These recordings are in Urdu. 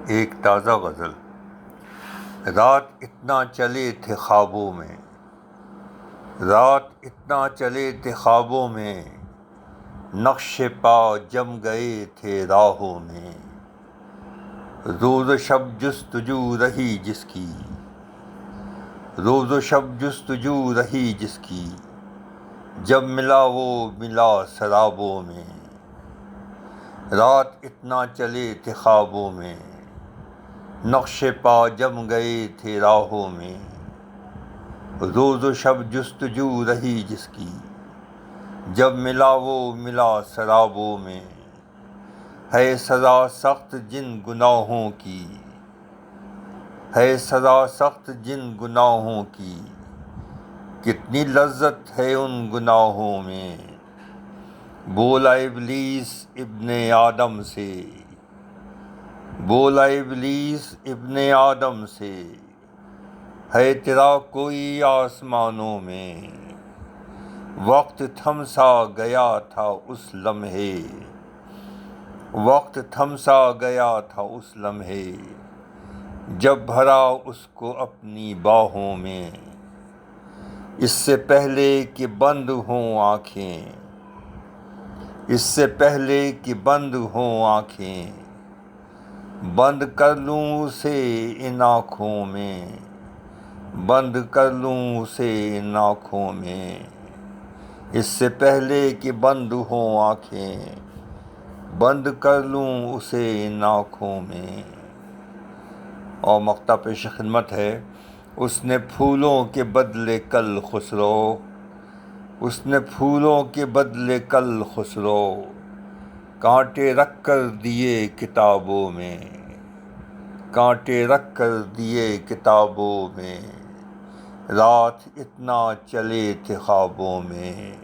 ایک تازہ غزل۔ رات اتنا چلے تھے خوابوں میں، رات اتنا چلے تھے خوابوں میں، نقش پا جم گئے تھے راہوں میں، روز و شب جستجو رہی جس کی، روز و شب جستجو رہی جس کی، جب ملا وہ ملا سرابوں میں، رات اتنا چلے تھے خوابوں میں، نقش پا جم گئے تھے راہوں میں، روز و شب جستجو رہی جس کی، جب ملا وہ ملا سرابوں میں، ہے سزا سخت جن گناہوں کی، ہے سزا سخت جن گناہوں کی، کتنی لذت ہے ان گناہوں میں، بولا ابلیس ابن آدم سے، بولا ابلیس ابن آدم سے، ہے تیرا کوئی آسمانوں میں، وقت تھم سا گیا تھا اس لمحے، وقت تھم سا گیا تھا اس لمحے، جب بھرا اس کو اپنی باہوں میں، اس سے پہلے کہ بند ہوں آنکھیں، اس سے پہلے کہ بند ہوں آنکھیں، بند کر لوں اسے ان آنکھوں میں، بند کر لوں اسے ان آنکھوں میں، اس سے پہلے کہ بند ہوں آنکھیں، بند کر لوں اسے ان آنکھوں میں۔ اور مقطع پیش خدمت ہے، اس نے پھولوں کے بدلے کل خسرو، اس نے پھولوں کے بدلے کل خسرو، کانٹے رکھ کر دیے کتابوں میں، کانٹے رکھ کر دیے کتابوں میں، رات اتنا چلے تھے خوابوں میں،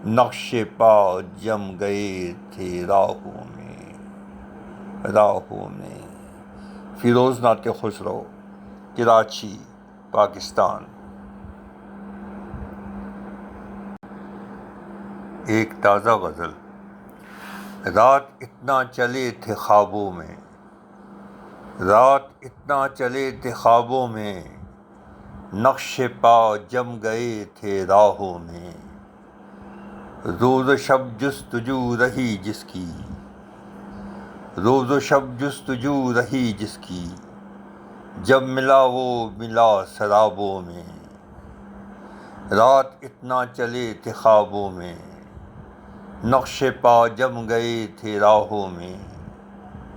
نقش پا جم گئے تھے راہوں میں، راہوں میں۔ فیروز نعت خسرو، کراچی، پاکستان۔ ایک تازہ غزل۔ رات اتنا چلے تھے خوابوں میں، رات اتنا چلے تھے خوابوں میں، نقش پا جم گئے تھے راہوں میں، روز و شب جستجو رہی جس کی، روز و شب جستجو رہی جس کی، جب ملا وہ ملا سرابوں میں، رات اتنا چلے تھے خوابوں میں، نقش پا جم گئے تھے راہوں میں،